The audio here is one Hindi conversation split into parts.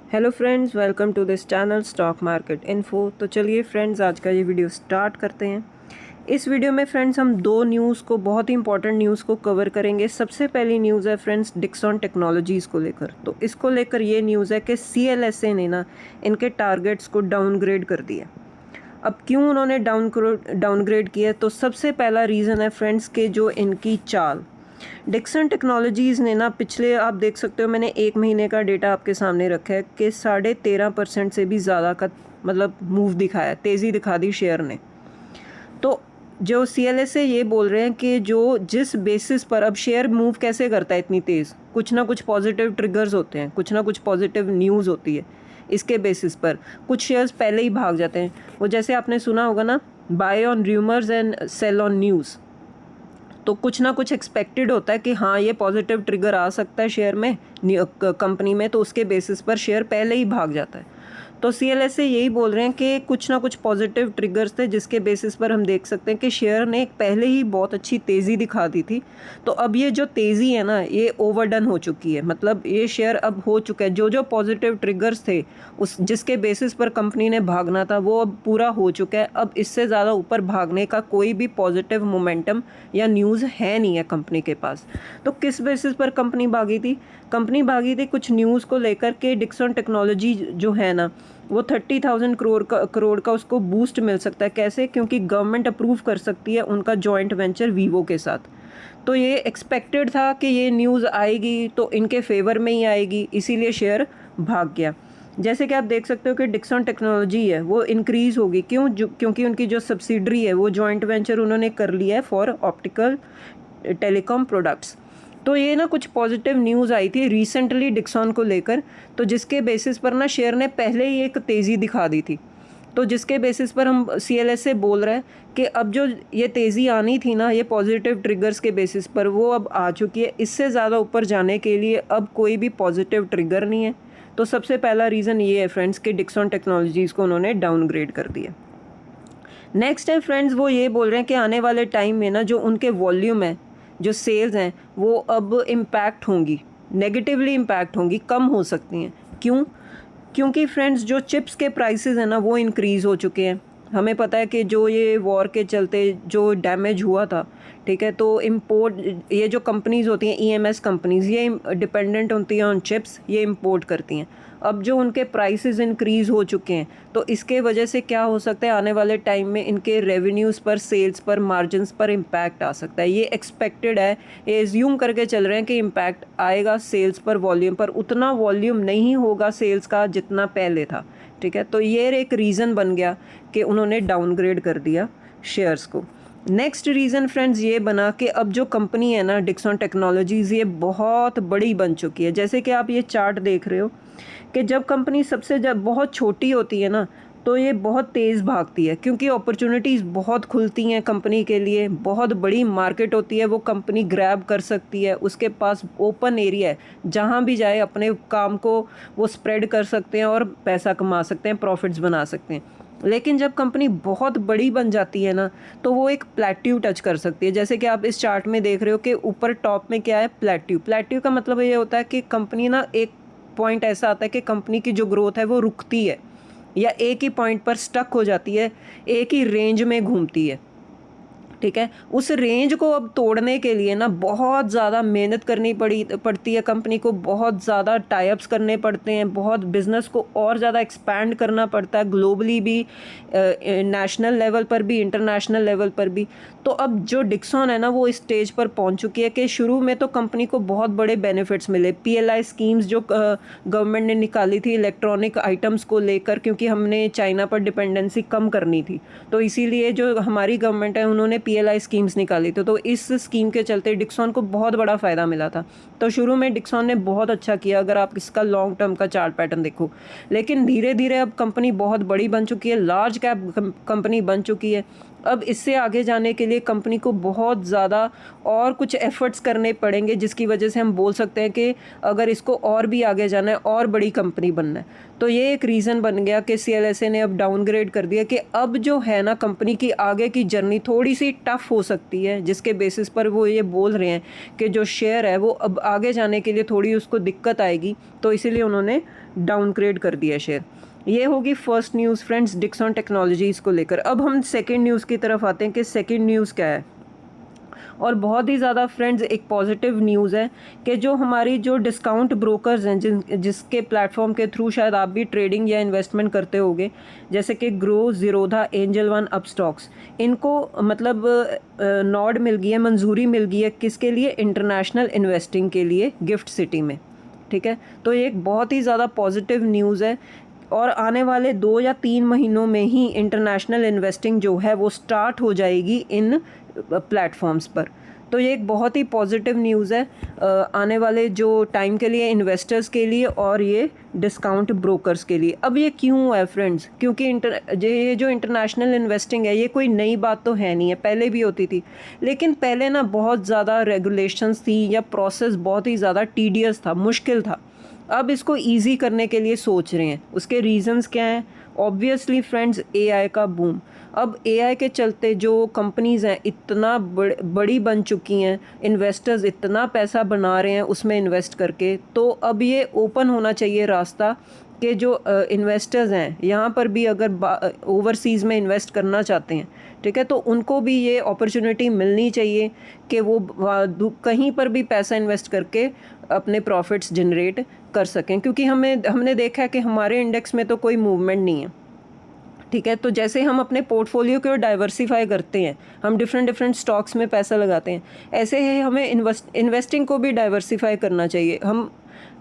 Hello friends, welcome to this channel stock market info. तो चलिए फ्रेंड्स, आज का ये वीडियो स्टार्ट करते हैं। इस वीडियो में फ्रेंड्स हम दो न्यूज़ को, बहुत ही इंपॉर्टेंट न्यूज़ को कवर करेंगे। सबसे पहली न्यूज़ है फ्रेंड्स डिक्सॉन टेक्नोलॉजीज़ को लेकर। तो इसको लेकर ये न्यूज़ है कि CLSA ने ना इनके टारगेट्स को डाउनग्रेड कर दिया। अब क्यों उन्होंने डाउनग्रेड किया, तो सबसे पहला रीज़न है फ्रेंड्स के जो इनकी चाल। डिक्सन टेक्नोलॉजीज़ ने ना पिछले, आप देख सकते हो, मैंने एक महीने का डेटा आपके सामने रखा है कि 13.5% से भी ज़्यादा का मतलब मूव दिखाया, तेज़ी दिखा दी शेयर ने। तो जो CLSA ये बोल रहे हैं कि जो जिस बेसिस पर अब शेयर मूव कैसे करता है इतनी तेज़, कुछ ना कुछ पॉजिटिव ट्रिगर्स होते हैं, कुछ ना कुछ पॉजिटिव न्यूज़ होती है। इसके बेसिस पर कुछ शेयर्स पहले ही भाग जाते हैं। वो जैसे आपने सुना होगा ना, buy on rumours and sell on news. तो कुछ ना कुछ एक्सपेक्टेड होता है कि हाँ, ये पॉजिटिव ट्रिगर आ सकता है शेयर में, कंपनी में, तो उसके बेसिस पर शेयर पहले ही भाग जाता है। तो CLSA यही बोल रहे हैं कि कुछ ना कुछ पॉजिटिव ट्रिगर्स थे जिसके बेसिस पर हम देख सकते हैं कि शेयर ने पहले ही बहुत अच्छी तेज़ी दिखा दी थी। तो अब ये जो तेज़ी है ना, ये ओवरडन हो चुकी है। मतलब ये शेयर अब हो चुका है, जो जो पॉजिटिव ट्रिगर्स थे उस जिसके बेसिस पर कंपनी ने भागना था वो अब पूरा हो चुका है। अब इससे ज़्यादा ऊपर भागने का कोई भी पॉजिटिव मोमेंटम या न्यूज़ है नहीं है कंपनी के पास। तो किस बेसिस पर कंपनी भागी थी? कंपनी भागी थी कुछ न्यूज़ को लेकर के डिक्सन टेक्नोलॉजी जो है ना, वो 30,000 करोड़ का उसको बूस्ट मिल सकता है। कैसे? क्योंकि गवर्नमेंट अप्रूव कर सकती है उनका जॉइंट वेंचर वीवो के साथ। तो ये एक्सपेक्टेड था कि ये न्यूज़ आएगी तो इनके फेवर में ही आएगी, इसीलिए शेयर भाग गया। जैसे कि आप देख सकते हो कि डिक्सन टेक्नोलॉजी है वो इंक्रीज़ होगी। क्योंकि उनकी जो सब्सिडरी है वो जॉइंट वेंचर उन्होंने कर लिया है फॉर ऑप्टिकल टेलीकॉम प्रोडक्ट्स। तो ये ना कुछ पॉजिटिव न्यूज़ आई थी रिसेंटली डिक्सॉन को लेकर, तो जिसके बेसिस पर ना शेयर ने पहले ही एक तेज़ी दिखा दी थी। तो जिसके बेसिस पर हम CLSA बोल रहे हैं कि अब जो ये तेज़ी आनी थी ना, ये पॉजिटिव ट्रिगर्स के बेसिस पर, वो अब आ चुकी है। इससे ज़्यादा ऊपर जाने के लिए अब कोई भी पॉजिटिव ट्रिगर नहीं है। तो सबसे पहला रीज़न ये है फ्रेंड्स कि डिक्सॉन टेक्नोलॉजीज़ को उन्होंने डाउनग्रेड कर दिया। नेक्स्ट है फ्रेंड्स, वो ये बोल रहे हैं कि आने वाले टाइम में ना जो उनके वॉल्यूम है, जो सेल्स हैं, वो अब इम्पैक्ट होंगी, नेगेटिवली इम्पैक्ट होंगी, कम हो सकती हैं। क्यों? क्योंकि फ्रेंड्स जो चिप्स के प्राइसेस हैं ना वो इंक्रीज़ हो चुके हैं। हमें पता है कि जो ये वॉर के चलते जो डैमेज हुआ था, ठीक है, तो इम्पोर्ट, ये जो कंपनीज़ होती हैं EMS कंपनीज़, ये डिपेंडेंट होती हैं ऑन चिप्स, ये इंपोर्ट करती हैं। अब जो उनके प्राइसेस इंक्रीज़ हो चुके हैं, तो इसके वजह से क्या हो सकता है, आने वाले टाइम में इनके रेवेन्यूज़ पर, सेल्स पर, मार्जिन्स पर इम्पैक्ट आ सकता है। ये एक्सपेक्टेड है, ये एज्यूम करके चल रहे हैं कि इम्पैक्ट आएगा सेल्स पर, वॉल्यूम पर। उतना वॉल्यूम नहीं होगा सेल्स का जितना पहले था, ठीक है। तो ये एक रीज़न बन गया कि उन्होंने डाउनग्रेड कर दिया शेयर्स को। नेक्स्ट रीज़न फ्रेंड्स ये बना कि अब जो कंपनी है ना डिक्सन टेक्नोलॉजीज़, ये बहुत बड़ी बन चुकी है। जैसे कि आप ये चार्ट देख रहे हो कि जब कंपनी जब बहुत छोटी होती है ना, तो ये बहुत तेज़ भागती है, क्योंकि अपॉर्चुनिटीज़ बहुत खुलती हैं कंपनी के लिए। बहुत बड़ी मार्केट होती है, वो कंपनी ग्रैब कर सकती है, उसके पास ओपन एरिया है, जहाँ भी जाए अपने काम को वो स्प्रेड कर सकते हैं और पैसा कमा सकते हैं, प्रॉफिट्स बना सकते हैं। लेकिन जब कंपनी बहुत बड़ी बन जाती है ना, तो वो एक प्लेट्यू टच कर सकती है। जैसे कि आप इस चार्ट में देख रहे हो कि ऊपर टॉप में क्या है, प्लेट्यू। प्लेट्यू का मतलब ये होता है कि कंपनी ना, एक पॉइंट ऐसा आता है कि कंपनी की जो ग्रोथ है वो रुकती है, या एक ही पॉइंट पर स्टक हो जाती है, एक ही रेंज में घूमती है, ठीक है। उस रेंज को अब तोड़ने के लिए ना बहुत ज़्यादा मेहनत करनी पड़ती है कंपनी को, बहुत ज़्यादा टाई-अप्स करने पड़ते हैं, बहुत बिज़नेस को और ज़्यादा एक्सपैंड करना पड़ता है, ग्लोबली भी, नेशनल लेवल पर भी, इंटरनेशनल लेवल पर भी। तो अब जो डिक्सन है ना, वो इस स्टेज पर पहुंच चुकी है कि शुरू में तो कंपनी को बहुत बड़े बेनिफिट्स मिले। PLI स्कीम्स जो गवर्नमेंट ने निकाली थी इलेक्ट्रॉनिक आइटम्स को लेकर, क्योंकि हमने चाइना पर डिपेंडेंसी कम करनी थी, तो इसीलिए जो हमारी गवर्नमेंट है उन्होंने PLI स्कीम्स निकाली थी। तो इस स्कीम के चलते डिक्सन को बहुत बड़ा फ़ायदा मिला था। तो शुरू में डिक्सन ने बहुत अच्छा किया, अगर आप इसका लॉन्ग टर्म का चार्ट पैटर्न देखो। लेकिन धीरे धीरे अब कंपनी बहुत बड़ी बन चुकी है, लार्ज कैप कंपनी बन चुकी है। अब इससे आगे जाने के लिए कंपनी को बहुत ज़्यादा और कुछ एफर्ट्स करने पड़ेंगे, जिसकी वजह से हम बोल सकते हैं कि अगर इसको और भी आगे जाना है और बड़ी कंपनी बनना है, तो ये एक रीज़न बन गया कि CLSA ने अब डाउनग्रेड कर दिया कि अब जो है ना कंपनी की आगे की जर्नी थोड़ी सी टफ़ हो सकती है, जिसके बेसिस पर वो ये बोल रहे हैं कि जो शेयर है वो अब आगे जाने के लिए थोड़ी उसको दिक्कत आएगी, तो इसीलिए उन्होंने डाउनग्रेड कर दिया शेयर। ये होगी first news friends Dixon Technologies को लेकर। अब हम सेकेंड न्यूज़ की तरफ आते हैं कि सेकेंड न्यूज़ क्या है। और बहुत ही ज़्यादा फ्रेंड्स एक पॉजिटिव न्यूज़ है कि जो हमारी जो डिस्काउंट ब्रोकर्स हैं जिसके प्लेटफॉर्म के थ्रू शायद आप भी ट्रेडिंग या इन्वेस्टमेंट करते होगे, जैसे कि grow, Zerodha, angel one, Upstox, इनको मतलब नॉड मिल गई है, मंजूरी मिल गई है किसके लिए? इंटरनेशनल इन्वेस्टिंग के लिए गिफ्ट सिटी में। ठीक है, तो ये एक बहुत ही ज़्यादा पॉजिटिव न्यूज़ है और आने वाले 2 या 3 महीनों में ही इंटरनेशनल इन्वेस्टिंग जो है वो स्टार्ट हो जाएगी इन प्लेटफॉर्म्स पर। तो ये एक बहुत ही पॉजिटिव न्यूज़ है आने वाले जो टाइम के लिए इन्वेस्टर्स के लिए और ये डिस्काउंट ब्रोकर्स के लिए। अब ये क्यों है फ्रेंड्स? क्योंकि ये जो इंटरनेशनल इन्वेस्टिंग है ये कोई नई बात तो है नहीं है, पहले भी होती थी, लेकिन पहले ना बहुत ज़्यादा रेगुलेशंस थी या प्रोसेस बहुत ही ज़्यादा टीडियस था, मुश्किल था। अब इसको ईजी करने के लिए सोच रहे हैं। उसके रीज़न्स क्या हैं? ऑब्वियसली फ्रेंड्स AI का बूम। अब AI के चलते जो कंपनीज़ हैं इतना बड़ी बन चुकी हैं, इन्वेस्टर्स इतना पैसा बना रहे हैं उसमें इन्वेस्ट करके, तो अब ये ओपन होना चाहिए रास्ता कि जो इन्वेस्टर्स हैं यहाँ पर भी अगर ओवरसीज़ में इन्वेस्ट करना चाहते हैं, ठीक है, तो उनको भी ये अपॉर्चुनिटी मिलनी चाहिए कि वो कहीं पर भी पैसा इन्वेस्ट करके अपने प्रॉफिट्स जनरेट कर सकें। क्योंकि हमने देखा है कि हमारे इंडेक्स में तो कोई मूवमेंट नहीं है। ठीक है, तो जैसे हम अपने पोर्टफोलियो को डाइवर्सिफाई करते हैं, हम डिफरेंट स्टॉक्स में पैसा लगाते हैं, ऐसे ही हमें इन्वेस्टिंग को भी डाइवर्सिफाई करना चाहिए। हम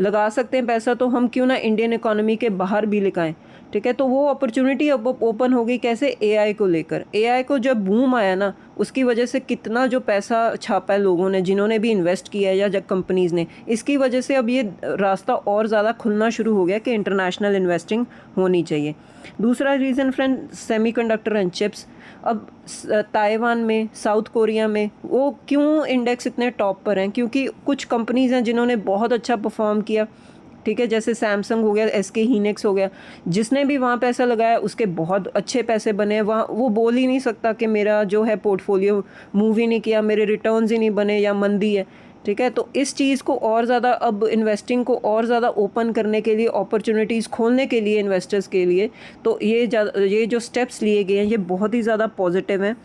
लगा सकते हैं पैसा, तो हम क्यों ना इंडियन इकोनॉमी के बाहर भी लगाएं। ठीक है, तो वो अपॉर्चुनिटी अब ओपन हो गई। कैसे? AI को लेकर। AI को जब बूम आया ना, उसकी वजह से कितना जो पैसा छापा है लोगों ने, जिन्होंने भी इन्वेस्ट किया है या जब कंपनीज़ ने, इसकी वजह से अब ये रास्ता और ज़्यादा खुलना शुरू हो गया कि इंटरनेशनल इन्वेस्टिंग होनी चाहिए। दूसरा reason friend, semiconductor and chips. अब ताइवान में, साउथ कोरिया में वो क्यों इंडेक्स इतने टॉप पर हैं? क्योंकि कुछ कंपनीज़ हैं जिन्होंने बहुत अच्छा परफॉर्म किया। ठीक है, जैसे सैमसंग हो गया, SK हीनेक्स हो गया, जिसने भी वहाँ पैसा लगाया उसके बहुत अच्छे पैसे बने। वहाँ वो बोल ही नहीं सकता कि मेरा जो है पोर्टफोलियो मूव ही नहीं किया, मेरे रिटर्न्स ही नहीं बने या मंदी है। ठीक है, तो इस चीज़ को और ज़्यादा अब इन्वेस्टिंग को और ज़्यादा ओपन करने के लिए, अपॉर्चुनिटीज़ खोलने के लिए इन्वेस्टर्स के लिए, तो ये जो स्टेप्स लिए गए हैं ये बहुत ही ज़्यादा पॉजिटिव हैं।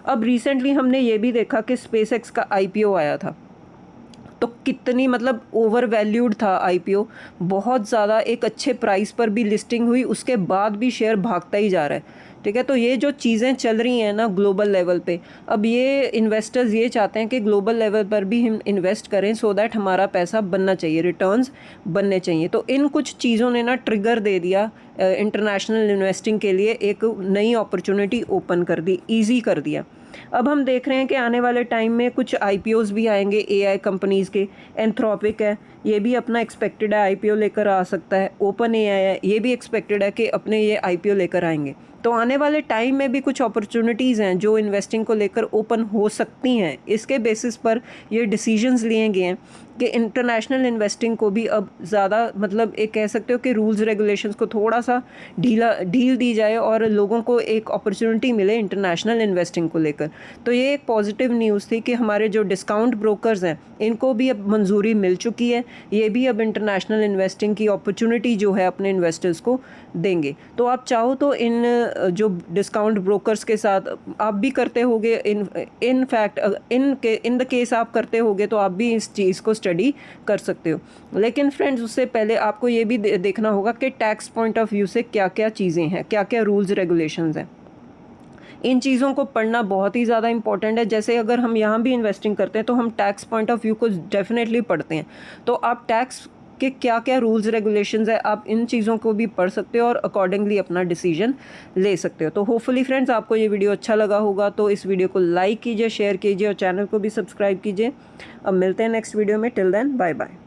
अब रिसेंटली हमने ये भी देखा कि SpaceX का IPO आया था, तो कितनी मतलब ओवर वैल्यूड था IPO, बहुत ज़्यादा एक अच्छे प्राइस पर भी लिस्टिंग हुई, उसके बाद भी शेयर भागता ही जा रहा है। ठीक है, तो ये जो चीज़ें चल रही हैं ना ग्लोबल लेवल पे, अब ये इन्वेस्टर्स ये चाहते हैं कि ग्लोबल लेवल पर भी हम इन्वेस्ट करें, सो दैट हमारा पैसा बनना चाहिए, रिटर्न्स बनने चाहिए। तो इन कुछ चीज़ों ने ना ट्रिगर दे दिया इंटरनेशनल इन्वेस्टिंग के लिए, एक नई अपॉर्चुनिटी ओपन कर दी, ईजी कर दिया। अब हम देख रहे हैं कि आने वाले टाइम में कुछ IPOs भी आएंगे AI कंपनीज़ के। एंथ्रोपिक है, ये भी अपना एक्सपेक्टेड है IPO लेकर आ सकता है। OpenAI है, ये भी एक्सपेक्टेड है कि अपने ये IPO लेकर आएंगे। तो आने वाले टाइम में भी कुछ अपॉर्चुनिटीज़ हैं जो इन्वेस्टिंग को लेकर ओपन हो सकती हैं। इसके बेसिस पर ये डिसीजंस लिए गए हैं कि इंटरनेशनल इन्वेस्टिंग को भी अब ज़्यादा मतलब एक कह सकते हो कि रूल्स रेगुलेशंस को थोड़ा सा ढील दी जाए और लोगों को एक अपॉर्चुनिटी मिले इंटरनेशनल इन्वेस्टिंग को लेकर। तो ये एक पॉजिटिव न्यूज़ थी कि हमारे जो डिस्काउंट ब्रोकर्स हैं इनको भी अब मंजूरी मिल चुकी है, ये भी अब इंटरनेशनल इन्वेस्टिंग की अपॉर्चुनिटी जो है अपने इन्वेस्टर्स को देंगे। तो आप चाहो तो इन जो डिस्काउंट ब्रोकर्स के साथ आप भी करते होगे, in fact in the case आप करते होगे तो आप भी इस चीज़ को स्टडी कर सकते हो। लेकिन फ्रेंड्स उससे पहले आपको ये भी देखना होगा कि टैक्स पॉइंट ऑफ व्यू से क्या क्या चीज़ें हैं, क्या क्या रूल्स रेगुलेशंस हैं। इन चीज़ों को पढ़ना बहुत ही ज़्यादा इंपॉर्टेंट है। जैसे अगर हम यहाँ भी इन्वेस्टिंग करते हैं तो हम टैक्स पॉइंट ऑफ व्यू को डेफिनेटली पढ़ते हैं, तो आप टैक्स कि क्या क्या रूल्स रेगुलेशंस है आप इन चीज़ों को भी पढ़ सकते हो और अकॉर्डिंगली अपना डिसीजन ले सकते हो। तो होपफुली फ्रेंड्स आपको ये वीडियो अच्छा लगा होगा, तो इस वीडियो को लाइक कीजिए, शेयर कीजिए और चैनल को भी सब्सक्राइब कीजिए। अब मिलते हैं नेक्स्ट वीडियो में, टिल देन बाय बाय।